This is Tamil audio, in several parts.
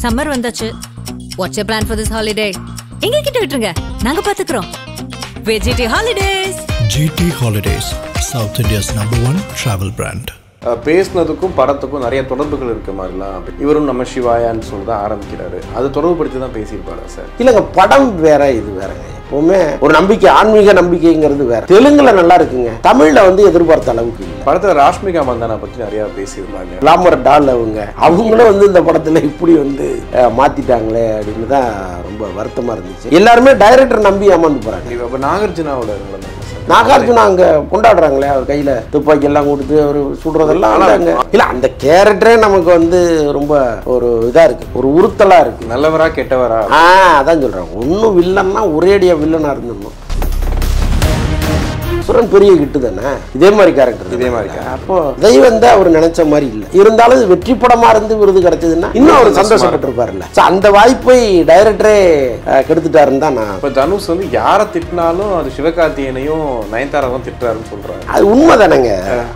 சம்மர் வந்தாச்சு. What's your plan for this holiday? எங்க கிட்ட விட்டுருங்க, நாங்க பாத்துக்கிறோம். GT Holidays. GT Holidays, South India's #1 travel brand. பேசினதுக்கும் படத்துக்கும் நிறைய தொடர்புகள் இருக்க மாதிரிலாம் இவரும் நம்ம சிவாயான்னு சொல்லி தான் ஆரம்பிக்கிறாரு. அது தொடர்புபடுத்தி தான் பேசியிருப்பாரா சார்? இல்லைங்க, படம் வேற, இது வேறங்க. எப்பவுமே ஒரு நம்பிக்கை, ஆன்மீக நம்பிக்கைங்கிறது வேற. தெலுங்குல நல்லா இருக்குங்க, தமிழ்ல வந்து எதிர்பார்த்த அளவுக்கு இல்லை. படத்துல ராஷ்மிகா மந்தானா பத்தி நிறைய பேசியிருந்தாங்க. கிளாமர் டால் அவங்களும் வந்து இந்த படத்துல இப்படி வந்து மாத்திட்டாங்களே அப்படின்னு தான் ரொம்ப வருத்தமா இருந்துச்சு. எல்லாருமே டைரக்டர் நம்பி ஏமாந்து போறாங்க. இப்ப நாகார்ஜுனாவோட நாகார்ஜுனா அங்க கொண்டாடுறாங்களே, அவர் கையில துப்பாக்கி எல்லாம் கொடுத்து அவர் சுடுறதெல்லாம் இல்ல, அந்த கேரக்டரே நமக்கு வந்து ரொம்ப ஒரு இதா இருக்கு, ஒரு உறுத்தலா இருக்கு. நல்லவரா கெட்டவரா? அதான் சொல்றாங்க. ஒன்னும் வில்லன்னா ஒரேடியா வில்லனா இருந்துடணும். சுரன் பெரிய கிட்டு தானே, இதே மாதிரி கேரக்டர், இதே மாதிரி. அப்போ தெய்வம் தான் அவர் நினைச்ச மாதிரி இல்லை. இருந்தாலும் வெற்றி படமா இருந்து விருது கிடைச்சதுன்னா இன்னும் அவர் சந்தோஷப்பட்டிருப்பாருல்ல. அந்த வாய்ப்பை டைரக்டரே கெடுத்துட்டாருன்னு தான் நான். இப்போ தனுஷ் வந்து யாரை திட்டினாலும் அது சிவகார்த்திகேயனையும் நயன்தாராவும் திட்டுறாருன்னு சொல்றாரு. அது உண்மை தானேங்க.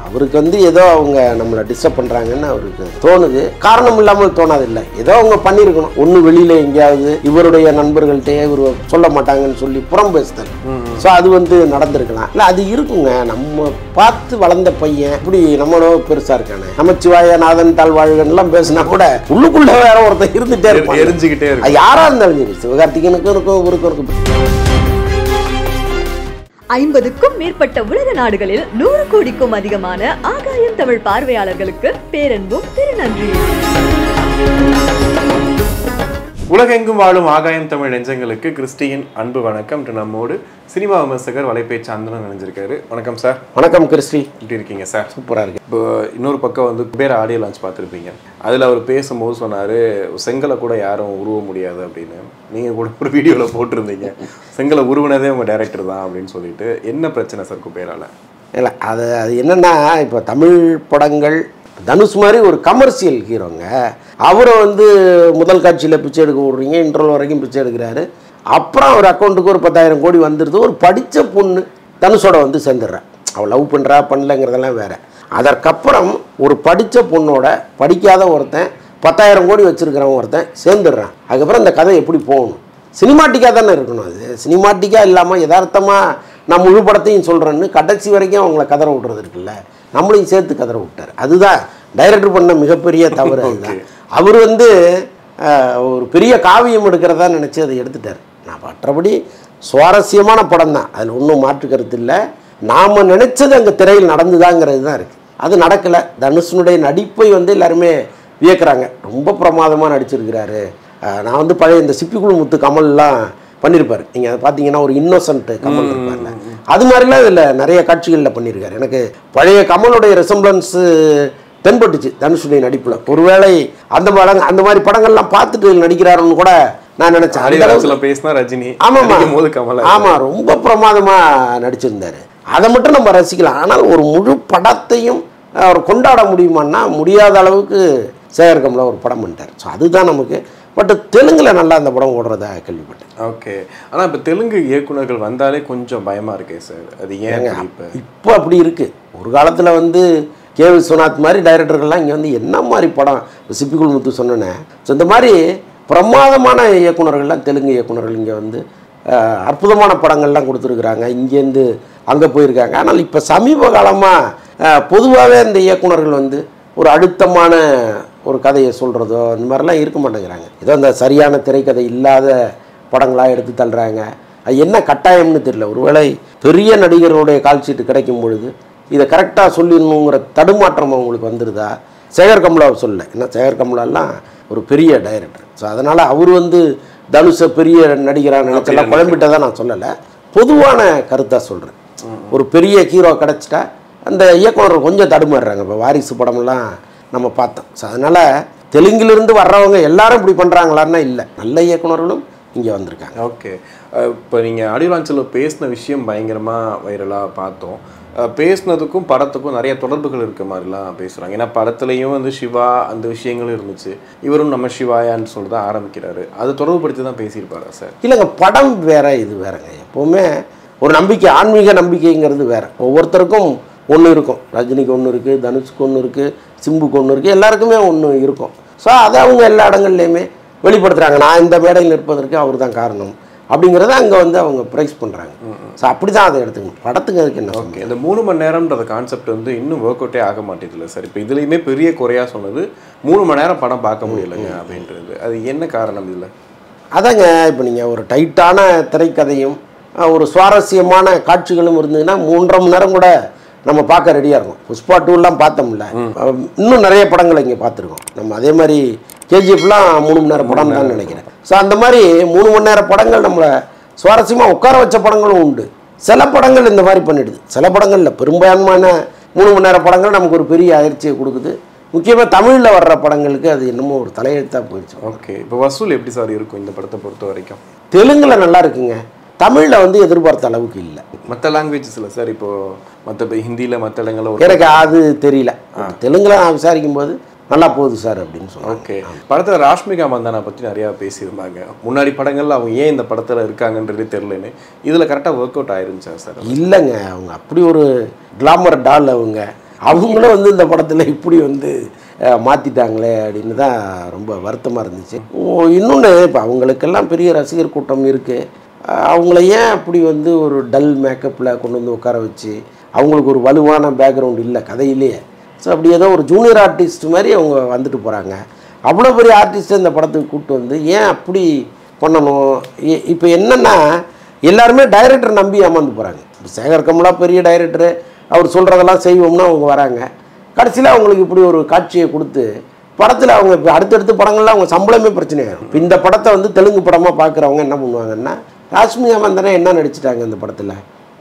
அவருக்கு வந்து ஏதோ அவங்க நம்மளை டிஸ்டர்ப் பண்றாங்கன்னு அவருக்கு தோணுது. காரணம் இல்லாமல் தோணாது இல்லை, ஏதோ அவங்க பண்ணியிருக்கணும். ஒன்று வெளியில எங்கேயாவது இவருடைய நண்பர்கள்ட்டே இவர் சொல்ல மாட்டாங்கன்னு சொல்லி புறம் பேசுதல். ஸோ அது வந்து நடந்திருக்கலாம். இல்லை, அது இருக்குங்க. நம்ம பார்த்து வளர்ந்த பையன் இப்படி நம்மளோ பெருசா இருக்கானே, நமச்சிவாய நாதன் தாழ்வாழ்கன்லாம் பேசினா கூட உள்ளுக்குள்ள வேற ஒருத்தர் இருந்துட்டே இருப்பான், எரிஞ்சுக்கிட்டே இருக்கு. யாரா இருந்தாலும் சரி, சிவகார்த்திகனுக்கும் இருக்கும், இவருக்கும் இருக்கும். 50க்கும் மேற்பட்ட உலக நாடுகளில் 100 கோடிக்கும் அதிகமான ஆகாயம் தமிழ் பார்வையாளர்களுக்கு பேரன்பும் திருநன்றி. உலகெங்கும் வாழும் ஆகாயம் தமிழ் நெஞ்சங்களுக்கு கிறிஸ்டியின் அன்பு வணக்கம். நம்மோடு சினிமா விமர்சகர் வலைபேச்சு அந்தனம் நினைஞ்சிருக்காரு. வணக்கம் சார். வணக்கம் கிறிஸ்டி, எப்படி இருக்கீங்க சார்? சூப்பரா இருக்கு. இப்போ இன்னொரு பக்கம் வந்து குபேர ஆடியோ லான்ச் பார்த்துருப்பீங்க. அதில் அவர் பேசும்போது சொன்னார், செங்கலை கூட யாரும் உருவ முடியாது அப்படின்னு. நீங்கள் கூட ஒரு வீடியோவில் போட்டிருந்தீங்க, செங்கலை உருவினதே உங்கள் டைரக்டர் தான் அப்படின்னு சொல்லிட்டு. என்ன பிரச்சனை சார் குபேரால? இல்லை, அது என்னன்னா, இப்போ தமிழ் படங்கள் தனுஷ் மாதிரி ஒரு கமர்ஷியல் ஹீரோங்க, அவரை வந்து முதல் காட்சியில் பிச்சை எடுக்க விட்றீங்க, இன்டர்வல் வரைக்கும் பிச்சை எடுக்கிறாரு. அப்புறம் அவர் அக்கௌண்ட்டுக்கு ஒரு 10,000 கோடி வந்துடுது. ஒரு படித்த பொண்ணு தனுஷோட வந்து சேர்ந்துடுறா. அவள் லவ் பண்ணுறா பண்ணலங்கிறதெல்லாம் வேறு. அதற்கப்புறம் ஒரு படித்த பொண்ணோட படிக்காத ஒருத்தன் 10,000 கோடி வச்சுருக்கிறவன் ஒருத்தன் சேர்ந்துடுறான். அதுக்கப்புறம் இந்த கதை எப்படி போகணும்? சினிமாட்டிக்காக தானே இருக்கணும். அது சினிமாட்டிக்காக இல்லாமல் யதார்த்தமாக நான் முழு படத்தையும் சொல்கிறேன்னு கடைசி வரைக்கும் அவங்கள கதற விட்றது இருக்குல்ல, நம்மளையும் சேர்த்து கதற விட்டார். அதுதான் டைரக்டர் பண்ண மிகப்பெரிய தவறு. அதுதான் அவர் வந்து ஒரு பெரிய காவியம் எடுக்கிறதா நினச்சி அதை எடுத்துட்டார். நான் மற்றபடி சுவாரஸ்யமான படம் தான், அதில் ஒன்றும் மாற்று கருத்து இல்லை. நாம் நினச்சது அங்கே திரையில் நடந்துதாங்கிறது தான் இருக்குது. அது நடக்கலை. தனுஷனுடைய நடிப்பை வந்து எல்லாருமே வியக்கிறாங்க. ரொம்ப பிரமாதமாக நடிச்சிருக்கிறாரு. நான் வந்து பழைய இந்த சிப்பிக்குள் முத்து கமல்லாம் பண்ணியிருப்பார். நீங்கள் அதை பார்த்தீங்கன்னா ஒரு இன்னோசன்ட் கமல் இருப்பார்ல, அது மாதிரிலாம் இதில் நிறைய காட்சிகளில் பண்ணியிருக்காரு. எனக்கு பழைய கமலுடைய ரெசம்பிளன்ஸு தென்பட்டுச்சு தனுஷுடைய நடிப்பில். ஒருவேளை அந்த மாதிரி படங்கள்லாம் பார்த்துட்டு நடிக்கிறாருன்னு கூட நான் நினச்சேன். பேசினா ரஜினி. ஆமாம், ரொம்ப பிரமாதமாக நடிச்சிருந்தார். அதை மட்டும் நம்ம ரசிக்கலாம். ஆனால் ஒரு முழு படத்தையும் அவர் கொண்டாட முடியுமான்னா முடியாத அளவுக்கு சேகர் கமலா ஒரு படம் பண்ணிட்டார். ஸோ அதுதான் நமக்கு. பட் தெலுங்குல நல்லா அந்த படம் ஓடுறதா கேள்விப்பட்டேன். ஓகே. ஆனால் இப்போ தெலுங்கு இயக்குநர்கள் வந்தாலே கொஞ்சம் பயமாக இருக்கே சார், அது ஏங்க? இப்போ அப்படி இருக்குது. ஒரு காலத்தில் வந்து கே விஸ்வநாத் மாதிரி டைரக்டர்கள்லாம் இங்கே வந்து என்ன மாதிரி படம், சிப்பிக்குள் முத்து சொன்னேன். ஸோ இந்த மாதிரி பிரமாதமான இயக்குநர்கள்லாம் தெலுங்கு இயக்குநர்கள் இங்கே வந்து அற்புதமான படங்கள்லாம் கொடுத்துருக்குறாங்க. இங்கேருந்து அங்கே போயிருக்காங்க. ஆனால் இப்போ சமீப காலமாக பொதுவாகவே இந்த இயக்குநர்கள் வந்து ஒரு அழுத்தமான ஒரு கதையை சொல்கிறதோ இந்த மாதிரிலாம் இருக்க மாட்டேங்கிறாங்க. ஏதோ அந்த சரியான திரைக்கதை இல்லாத படங்களாக எடுத்து தள்ளுறாங்க. அது என்ன கட்டாயம்னு தெரியல. ஒருவேளை பெரிய நடிகர்களுடைய கால்ஷீட்டு கிடைக்கும் பொழுது இதை கரெக்டாக சொல்லிடணுங்கிற தடுமாற்றம் அவங்களுக்கு வந்துடுதா? சேகர் கமலாவை சொல்ல, ஏன்னா சேகர் கமலாலாம் ஒரு பெரிய டைரக்டர். ஸோ அதனால் அவர் வந்து தனுஷை பெரிய நடிகராக நினைச்செல்லாம் குழம்பிட்டதான் நான் சொல்லலை, பொதுவான கருத்தாக சொல்கிறேன். ஒரு பெரிய ஹீரோ கிடச்சிட்டா அந்த இயக்குனர் கொஞ்சம் தடுமாறுறாங்க. இப்போ வாரிசு படமெல்லாம் நம்ம பார்த்தோம். ஸோ அதனால் தெலுங்கிலிருந்து வர்றவங்க எல்லாரும் இப்படி பண்ணுறாங்களான்னா இல்லை, நல்ல இயக்குனர்களும் இங்கே வந்திருக்காங்க. ஓகே. இப்போ நீங்கள் ஆடியோ லான்ச்சில் பேசின விஷயம் பயங்கரமாக வைரலாக பார்த்தோம். பேசினதுக்கும் படத்துக்கும் நிறைய தொடர்புகள் இருக்க மாதிரிலாம் பேசுகிறாங்க. ஏன்னா படத்துலையும் வந்து சிவா அந்த விஷயங்களும் இருந்துச்சு, இவரும் நம்ம சிவாயான்னு சொல்லி தான் ஆரம்பிக்கிறாரு. அது தொடர்புபடுத்தி தான் பேசியிருப்பாரா சார்? இல்லைங்க, படம் வேற, இது வேறங்க. எப்போவுமே ஒரு நம்பிக்கை, ஆன்மீக நம்பிக்கைங்கிறது வேறு. ஒவ்வொருத்தருக்கும் ஒன்று இருக்கும். ரஜினிக்கு ஒன்று இருக்குது, தனுஷுக்கு ஒன்று இருக்குது, சிம்புக்கு ஒன்று இருக்குது, எல்லாருக்குமே ஒன்று இருக்கும். ஸோ அதை அவங்க எல்லா இடங்கள்லையுமே வெளிப்படுத்துகிறாங்க. நான் இந்த மேடையில் நிற்பதற்கு அவர் தான் காரணம் அப்படிங்கிறத அங்கே வந்து அவங்க ப்ரைஸ் பண்ணுறாங்க. ஸோ அப்படி தான் அதை எடுத்துக்கணும். படத்துக்கு அதுக்கு என்ன? ஓகே, இந்த 3 மணி நேரம்ன்ற கான்செப்ட் வந்து இன்னும் ஒர்க் அவுட்டே ஆக மாட்டேதுல சார். இப்போ இதுலேயுமே பெரிய குறையாக சொன்னது 3 மணி நேரம் படம் பார்க்க முடியலைங்க அப்படின்றது. அது என்ன காரணம் இதில்? அதாங்க, இப்போ நீங்கள் ஒரு டைட்டான திரைக்கதையும் ஒரு சுவாரஸ்யமான காட்சிகளும் இருந்ததுன்னா 3.5 மணி நேரம் கூட நம்ம பார்க்க ரெடியாக இருக்கும். புஷ்பா 2 பார்த்தோம்ல, இன்னும் நிறைய படங்களை இங்கே பார்த்துருக்கோம் நம்ம. அதே மாதிரி கேஜிஎஃப்லாம் 3 மணி நேரம் படம் தான் நினைக்கிறேன். ஸோ அந்த மாதிரி 3 மணி நேரம் படங்கள் நம்மளை சுவாரஸ்யமாக உட்கார வச்ச படங்களும் உண்டு. சில படங்கள் இந்த மாதிரி பண்ணிடுது. சில படங்களில் பெரும்பான்மையான 3 மணி நேரம் படங்கள் நமக்கு ஒரு பெரிய அதிர்ச்சியை கொடுக்குது. முக்கியமாக தமிழில் வர்ற படங்களுக்கு அது என்னமோ ஒரு தலையெழுத்தாக போயிடுச்சு. ஓகே, இப்போ வசூல் எப்படி சார் இருக்கும் இந்த படத்தை பொறுத்த வரைக்கும்? தெலுங்கில் நல்லா இருக்குங்க, தமிழில் வந்து எதிர்பார்த்த அளவுக்கு இல்லை. மற்ற லாங்குவேஜஸில் சார், இப்போது மற்ற ஹிந்தியில் மற்ற இடங்களில் எனக்கு அது தெரியல. தெலுங்கில் நான் விசாரிக்கும் போது நல்லா போகுது சார் அப்படின்னு சொன்னாங்க. ஓகே, படத்தில் ராஷ்மிகா மந்தானா பற்றி நிறையா பேசியிருந்தாங்க. முன்னாடி படங்களில் அவங்க ஏன் இந்த படத்தில் இருக்காங்கன்றதே தெரிலன்னு. இதில் கரெக்டாக ஒர்க் அவுட் ஆயிருந்துச்சா சார்? இல்லைங்க, அவங்க அப்படி ஒரு கிளாமர் டால். அவங்களும் வந்து இந்த படத்தில் இப்படி வந்து மாற்றிட்டாங்களே அப்படின்னு தான் ரொம்ப வருத்தமாக இருந்துச்சு. இன்னொன்று, இப்போ அவங்களுக்கெல்லாம் பெரிய ரசிகர் கூட்டம் இருக்குது. அவங்கள ஏன் அப்படி வந்து ஒரு டல் மேக்கப்பில் கொண்டு வந்து உட்கார வச்சு, அவங்களுக்கு ஒரு வலுவான பேக்ரவுண்ட் இல்லை கதையிலேயே. ஸோ அப்படி ஏதோ ஒரு ஜூனியர் ஆர்டிஸ்ட் மாதிரி அவங்க வந்துட்டு போகிறாங்க. அவ்வளோ பெரிய ஆர்டிஸ்ட்டை இந்த படத்துக்கு கூப்பிட்டு வந்து ஏன் அப்படி பண்ணணும்? இப்போ என்னென்னா, எல்லாருமே டைரக்டரை நம்பி ஏமாந்து போகிறாங்க. இப்போ சேகர் கமலா பெரிய டைரக்டரு, அவர் சொல்கிறதெல்லாம் செய்வோம்னா அவங்க வராங்க. கடைசியில் அவங்களுக்கு இப்படி ஒரு காட்சியை கொடுத்து படத்தில் அவங்க இப்போ அடுத்தடுத்த படங்கள்லாம் அவங்க சம்பளமே பிரச்சனையாகும். இப்போ இந்த படத்தை வந்து தெலுங்கு படமாக பார்க்குறவங்க என்ன பண்ணுவாங்கன்னா, ராஷ்மிகா மந்தனா என்ன நடிச்சிட்டாங்க இந்த படத்தில்,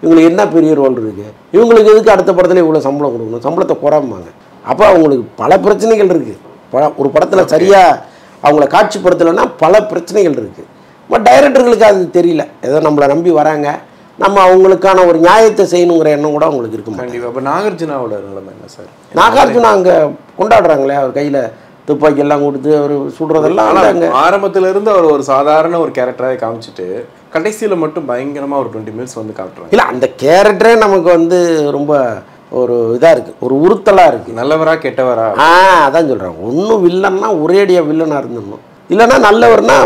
இவங்களுக்கு என்ன பெரிய ரோல் இருக்குது, இவங்களுக்கு எதுக்கு அடுத்த படத்தில் இவ்வளோ சம்பளம் கொடுக்கணும், சம்பளத்தை குறைப்பாங்க. அப்போ அவங்களுக்கு பல பிரச்சனைகள் இருக்குது. ஒரு படத்தில் சரியாக அவங்கள காட்சிப்படுத்தலைன்னா பல பிரச்சனைகள் இருக்குது. பட் டைரக்டர்களுக்கு அது தெரியல. ஏதோ நம்மளை நம்பி வராங்க, நம்ம அவங்களுக்கான ஒரு நியாயத்தை செய்யணுங்கிற எண்ணம் கூட அவங்களுக்கு இருக்கும். கண்டிப்பாக. இப்போ நாகார்ஜுனாவோட நிலைமை என்ன சார்? நாகார்ஜுனா அங்கே கொண்டாடுறாங்களே, அவர் கையில் துப்பாக்கி எல்லாம் கொடுத்து அவர் சுடுறதெல்லாம். அங்கே ஆரம்பத்தில் இருந்து அவர் ஒரு சாதாரண ஒரு கேரக்டராக காமிச்சிட்டு கடைசியில் மட்டும் பயங்கரமாக ஒரு 20 மினிட்ஸ் வந்து காட்டுறாங்க. இல்லை, அந்த கேரக்டரே நமக்கு வந்து ரொம்ப ஒரு இதாக இருக்குது, ஒரு உறுத்தலாக இருக்குது. நல்லவரா கெட்டவரா? அதான் சொல்கிறேன். ஒன்றும் வில்லன்னா ஒரேடியாக வில்லனாக இருந்துடணும், இல்லைன்னா நல்லவர்னா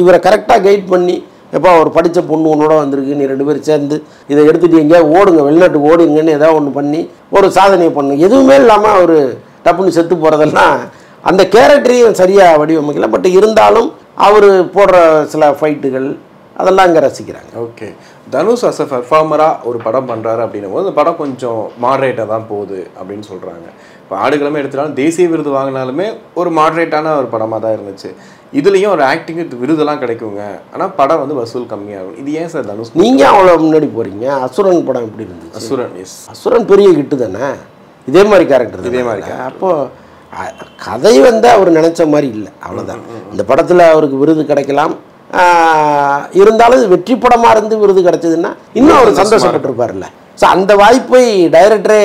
இவரை கரெக்டாக கைட் பண்ணி, எப்போ அவர் படித்த பொண்ணு உன்னோட வந்திருக்கு, நீ 2 பேரும் சேர்ந்து இதை எடுத்துகிட்டு எங்கேயா ஓடுங்க, வெளிநாட்டுக்கு ஓடுங்கன்னு ஏதாவது ஒன்று பண்ணி ஒரு சாதனையை பண்ணு. எதுவுமே இல்லாமல் அவர் டப்புன்னு செத்து போகிறதெல்லாம் அந்த கேரக்டரையும் சரியாக வடிவமைக்கல. பட் இருந்தாலும் அவர் போடுற சில ஃபைட்டுகள் அதெல்லாம் இங்கே ரசிக்கிறாங்க. ஓகே, தனுஷ் அஸ் அ பெர்ஃபார்மராக ஒரு படம் பண்ணுறாரு அப்படின்னும் போது அந்த படம் கொஞ்சம் மாடரேட்டாக தான் போகுது அப்படின்னு சொல்கிறாங்க. இப்போ ஆடுகளமே எடுத்துட்டாலும் தேசிய விருது வாங்கினாலுமே ஒரு மாடரேட்டான ஒரு படமாக தான் இருந்துச்சு. இதுலேயும் ஒரு ஆக்டிங் விருதெல்லாம் கிடைக்குங்க, ஆனால் படம் வந்து வசூல் கம்மியாகும். இது ஏன் சார் தனுஷ்? நீங்கள் அவ்வளோ முன்னாடி போகிறீங்க. அசுரன் படம் எப்படி இருந்துச்சு? அசுரன், எஸ், அசுரன் பெரிய ஹிட்டு தானே. இதே மாதிரி கேரக்டர், இதே மாதிரி. அப்போது கதை வந்து அவர் நினச்ச மாதிரி இல்லை, அவ்வளோதான். இந்த படத்தில் அவருக்கு விருது கிடைக்கலாம், இருந்தாலும் வெற்றி படமாக இருந்து விருது கிடைச்சதுன்னா இன்னும் அவர் சந்தோஷப்பட்டிருப்பார்ல. ஸோ அந்த வாய்ப்பை டைரக்டரே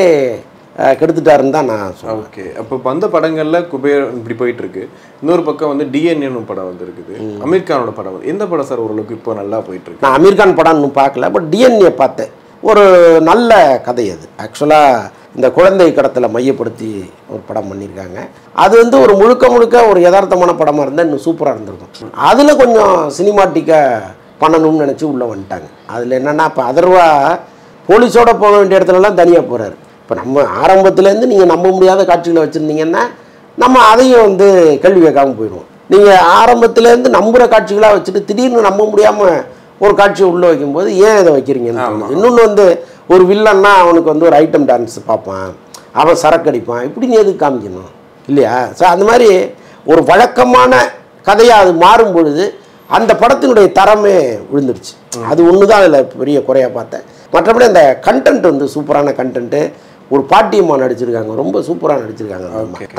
கெடுத்துட்டாருன்னு தான் நான் சொல்லுவேன். ஓகே, அப்போ வந்த படங்களில் குபேர் இப்படி போயிட்டு இருக்கு. இன்னொரு பக்கம் வந்து டிஎன்ஏன்னு படம் வந்து இருக்குது, அமீர்கானோட படம் வந்து. எந்த படம் சார் ஓரளவுக்கு இப்போ நல்லா போயிட்டு இருக்கு? நான் அமீர்கான் படம் இன்னும் பார்க்கல, பட் டிஎன்ஏ பார்த்தேன். ஒரு நல்ல கதை அது. ஆக்சுவலாக இந்த குழந்தை கடத்தலை மையப்படுத்தி ஒரு படம் பண்ணியிருக்காங்க. அது வந்து ஒரு முழுக்க ஒரு யதார்த்தமான படமாக இருந்தால் இன்னும் சூப்பராக இருந்திருக்கும். அதில் கொஞ்சம் சினிமாட்டிக்காக பண்ணணும்னு நினச்சி உள்ளே வந்துட்டாங்க. அதில் என்னென்னா, இப்போ அதர்வா போலீஸோடு போக வேண்டிய இடத்துலலாம் தனியாக போகிறாரு. இப்போ நம்ம ஆரம்பத்துலேருந்து நீங்கள் நம்ப முடியாத காட்சிகளை வச்சுருந்தீங்கன்னா நம்ம அதையும் வந்து கேள்வி கேட்காமல் போயிடுவோம். நீங்கள் ஆரம்பத்துலேருந்து நம்புகிற காட்சிகளாக வச்சுட்டு திடீர்னு நம்ப முடியாமல் ஒரு காட்சியை உள்ளே வைக்கும்போது ஏன் இதை வைக்கிறீங்கன்னு. இன்னொன்று வந்து ஒரு வில்லன்னா அவனுக்கு வந்து ஒரு ஐட்டம் டான்ஸ் பார்ப்பான், அவன் சரக்கு அடிப்பான், இப்படி நீ எதுக்கு காமிக்கணும் இல்லையா? ஸோ அந்த மாதிரி ஒரு வழக்கமான கதையாக அது மாறும் பொழுது அந்த படத்தினுடைய தரமே விழுந்துருச்சு. அது ஒன்று தான் அதில் பெரிய குறையாக பார்த்தேன். மற்றபடி அந்த கண்டென்ட் வந்து சூப்பரான கண்டென்ட்டு. ஒரு பாட்டியம்மா நடிச்சிருக்காங்க, ரொம்ப சூப்பராக நடிச்சிருக்காங்க.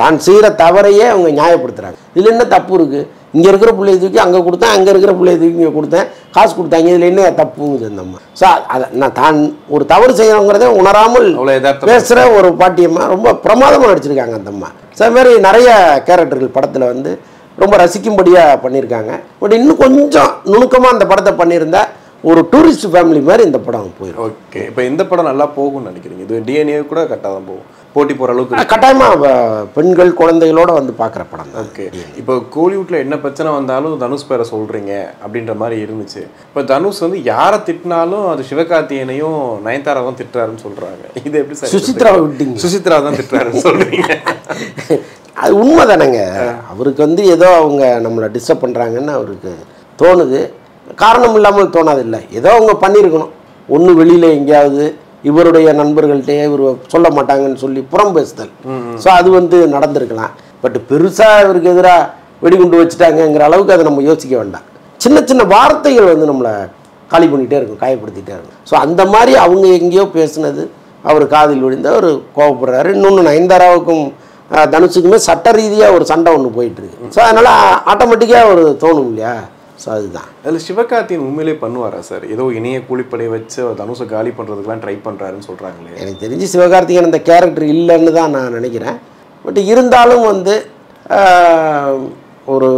தான் செய்கிற தவறையே அவங்க நியாயப்படுத்துகிறாங்க. இதில் என்ன தப்பு இருக்குது? இங்கே இருக்கிற பிள்ளைய தூக்கி அங்கே கொடுத்தேன், அங்கே இருக்கிற பிள்ளைய தூக்கி இங்கே கொடுத்தேன், காசு கொடுத்தாங்க, இதில் என்ன தப்புங்குது அந்த அம்மா. ஸோ அதை நான் தான் ஒரு தவறு செய்யறோங்கிறத உணராமல் பேசுகிற ஒரு பாட்டியம்மா ரொம்ப பிரமாதமாக நடிச்சிருக்காங்க அந்த அம்மா. ஸோ அது மாதிரி நிறைய கேரக்டர்கள் படத்தில் வந்து ரொம்ப ரசிக்கும்படியாக பண்ணியிருக்காங்க. பட் இன்னும் கொஞ்சம் நுணுக்கமாக அந்த படத்தை பண்ணியிருந்தா ஒரு டூரிஸ்ட் ஃபேமிலி மாதிரி இந்த படம் போயிடும். ஓகே, இப்போ இந்த படம் நல்லா போகும்னு நினைக்கிறீங்க? இது டிஎன்ஏ கூட கரெக்டாக தான் போகும். போட்டி போகிற அளவுக்கு கட்டாயமாக பெண்கள் குழந்தைகளோட வந்து பார்க்குற படம் தான். ஓகே. இப்போ கோலிவுட்டில் என்ன பிரச்சனை வந்தாலும் தனுஷ் பேரை சொல்கிறீங்க அப்படின்ற மாதிரி இருந்துச்சு. இப்போ தனுஷ் வந்து யாரை திட்டினாலும் அது சிவகார்த்திகேயனையும் நயன்தாராவும் திட்டுறாருன்னு சொல்கிறாங்க. இது எப்படி சார்? சுசித்ராவை விட்டீங்க. சுசித்ரா தான் திட்டுறாருன்னு சொல்கிறீங்க. அது உண்மை தானேங்க. அவருக்கு வந்து ஏதோ அவங்க நம்மளை டிஸ்டர்ப் பண்ணுறாங்கன்னு அவருக்கு தோணுது. காரணம் இல்லாமல் தோணாதில்லை. ஏதோ அவங்க பண்ணியிருக்கணும். ஒன்று வெளியில் எங்கேயாவது இவருடைய நண்பர்கள்ட்டே இவர் சொல்ல மாட்டாங்கன்னு சொல்லி புறம் பேசுதல். ஸோ அது வந்து நடந்திருக்கலாம். பட் பெருசாக இவருக்கு எதிராக வெடிகுண்டு வச்சுட்டாங்கங்கிற அளவுக்கு அதை நம்ம யோசிக்க வேண்டாம். சின்ன சின்ன வார்த்தைகள் வந்து நம்மளை காலி பண்ணிகிட்டே இருக்கும், காயப்படுத்திகிட்டே இருக்கும். ஸோ அந்த மாதிரி அவங்க எங்கேயோ பேசுனது அவர் காதில் விழுந்து அவர் கோவப்படுறாரு. இன்னொன்று நயன்தாராவுக்கும் தனுஷுக்குமே சட்ட ரீதியாக ஒரு சண்டை ஒன்று போயிட்டுருக்கு. ஸோ அதனால் ஆட்டோமேட்டிக்காக ஒரு தோணும் இல்லையா? ஸோ அதுதான். அதில் சிவகார்த்திகேயன் உண்மையிலே பண்ணுவாரா சார்? ஏதோ இணைய கூலிப்படையை வச்சு தனுஷை காலி பண்ணுறதுக்கெலாம் ட்ரை பண்ணுறாருன்னு சொல்கிறாங்களே. எனக்கு தெரிஞ்சு சிவகார்த்திகேயன் அந்த கேரக்டர் இல்லைன்னு தான் நான் நினைக்கிறேன். பட் இருந்தாலும் வந்து ஒரு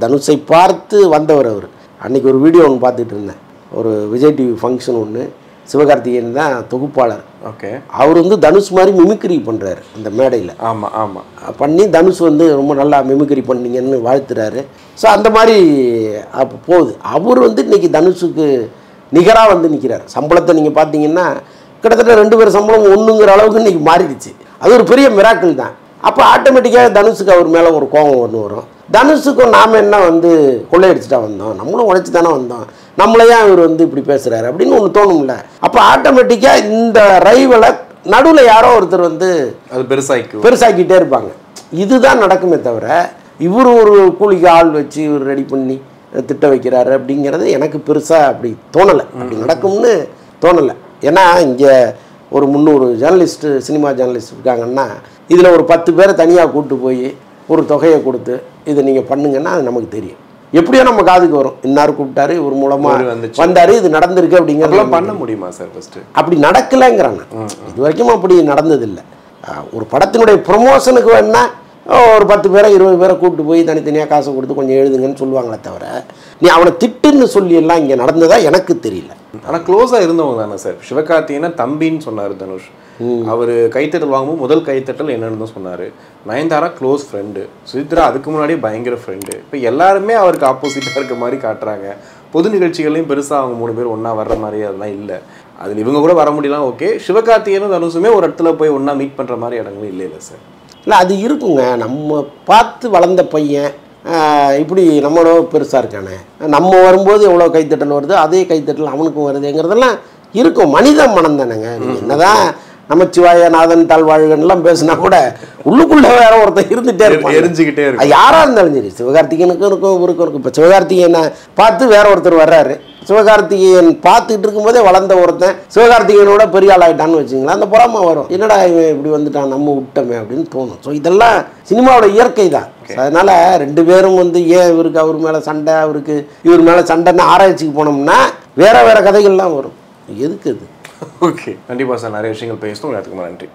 தனுஷை பார்த்து வந்தவர் அவர். அன்றைக்கி ஒரு வீடியோ ஒன்று பார்த்துட்டு இருந்தேன். ஒரு விஜய் டிவி ஃபங்க்ஷன் ஒன்று, சிவகார்த்திகேயன் தான் தொகுப்பாளர். ஓகே. அவர் வந்து தனுஷ் மாதிரி மிமிக்ரி பண்ணுறாரு அந்த மேடையில். ஆமாம் ஆமாம். பண்ணி தனுஷ் வந்து ரொம்ப நல்லா மிமிக்ரி பண்ணீங்கன்னு வாழ்த்துறாரு. ஸோ அந்த மாதிரி அப்போ போகுது. அவர் வந்து இன்றைக்கி தனுஷுக்கு நிகராக வந்து நிற்கிறார். சம்பளத்தை நீங்கள் பார்த்தீங்கன்னா கிட்டத்தட்ட 2 பேர் சம்பளம் ஒன்றுங்கிற அளவுக்கு இன்றைக்கி மாறிடுச்சு. அது ஒரு பெரிய மிராக்கிள் தான். அப்போ ஆட்டோமேட்டிக்காக தனுஷுக்கு அவர் மேலே ஒரு கோபம் ஒன்று வரும். தனுஷுக்கும் நாம் என்ன வந்து கொள்ளையடிச்சுட்டா வந்தோம், நம்மளும் உழைச்சி தானே வந்தோம், நம்மளையா இவர் வந்து இப்படி பேசுகிறாரு அப்படின்னு ஒன்று தோணும்ல. அப்போ ஆட்டோமேட்டிக்காக இந்த ரைவலை நடுவில் யாரோ ஒருத்தர் வந்து அது பெருசாக்கிட்டே இருப்பாங்க. இதுதான் நடக்குமே தவிர இவர் ஒரு கூலிக்கு ஆள் வச்சு இவர் ரெடி பண்ணி திட்ட வைக்கிறாரு அப்படிங்கிறது எனக்கு பெருசாக அப்படி தோணலை. அப்படி நடக்கும்னு தோணலை. ஏன்னா இங்கே ஒரு 300 ஜேர்னலிஸ்ட்டு, சினிமா ஜேர்னலிஸ்ட் இருக்காங்கன்னா இதில் ஒரு 10 பேரை தனியாக கூப்பிட்டு போய் ஒரு தொகையை கொடுத்து இதை நீங்கள் பண்ணுங்கன்னா அது நமக்கு தெரியும். எப்படியோ நம்ம காதுக்கு வரும், இன்னார் கூப்பிட்டாரு, இவர் மூலமாக வந்தார், இது நடந்திருக்கு அப்படிங்கிறத பண்ண முடியுமா சார்? ஃபஸ்ட்டு அப்படி நடக்கலைங்கிறாங்க. இது வரைக்கும் அப்படி நடந்ததில்லை. ஒரு படத்தினுடைய ப்ரொமோஷனுக்கு வேணா ஒரு 10 பேரை 20 பேரை கூப்பிட்டு போய் தனித்தனியாக காசை கொடுத்து கொஞ்சம் எழுதுங்கன்னு சொல்லுவாங்களே தவிர நீ அவனை திட்டுன்னு சொல்லி எல்லாம் இங்கே நடந்ததா எனக்கு தெரியல. ஆனால் க்ளோஸாக இருந்தவங்க தானே சார். சிவகார்த்திகேயனை தம்பின்னு சொன்னார் தனுஷ். அவர் கைத்தட்டல் வாங்கும்போது முதல் கைத்தட்டல் என்னன்னு தான் சொன்னார். நயன்தாரா க்ளோஸ் ஃப்ரெண்டு, சுசித்ரா அதுக்கு முன்னாடியே பயங்கர ஃப்ரெண்டு. இப்போ எல்லாருமே அவருக்கு ஆப்போசிட்டாக இருக்க மாதிரி காட்டுறாங்க. பொது நிகழ்ச்சிகள்லையும் பெருசாக அவங்க 3 பேர் ஒன்றா வர்ற மாதிரி அதெல்லாம் இல்லை. அதில் இவங்க கூட வர முடியலாம், ஓகே. சிவகார்த்திகேயனும் தனுஷுமே ஒரு இடத்துல போய் ஒன்றா மீட் பண்ணுற மாதிரி இடங்களும் இல்லை சார். இல்லை, அது இருக்குங்க. நம்ம பார்த்து வளர்ந்த பையன் இப்படி நம்மளோ பெருசாக இருக்கானே, நம்ம வரும்போது எவ்வளோ கைத்தட்டல் வருது அதே கைத்தட்டல் அவனுக்கும் வருதுங்கிறதெல்லாம் இருக்கும். மனித மனம் தானேங்க. என்னதான் நமச்சிவாய நாதன் தாழ்வாழ்கன்லாம் பேசினா கூட உள்ளுக்குள்ளே வேற ஒருத்தர் இருந்துகிட்டே இருக்கும், எரிஞ்சுக்கிட்டே இருக்கும். யாராக இருந்தாலும் சரி. சிவகார்த்திகேயனுக்கும் இருக்கும், இவருக்கும் இருக்கும். இப்போ சிவகார்த்திகேயனை பார்த்து வேற ஒருத்தர் வர்றாரு, சிவகார்த்திகேயன் பார்த்துக்கிட்டு இருக்கும்போதே வளர்ந்த ஒருத்தன் சிவகார்த்திகேயனோட பெரிய ஆள் ஆகிட்டான்னு வச்சுங்களேன், அந்த பொறாமை வரும். என்னடா இவன் இப்படி வந்துட்டான், நம்ம விட்டோமே அப்படின்னு தோணும். ஸோ இதெல்லாம் சினிமாவோட இயற்கை தான். அதனால் 2 பேரும் வந்து ஏன் இவருக்கு அவர் மேலே சண்டை, அவருக்கு இவர் மேலே சண்டைன்னு ஆராய்ச்சிக்கு போனோம்னா வேற வேற கதைகள்லாம் வரும். எதுக்கு அது? ஓகே, கண்டிப்பாக சார். நிறைய விஷயங்கள் பேசணும். அதுக்கு நன்றி.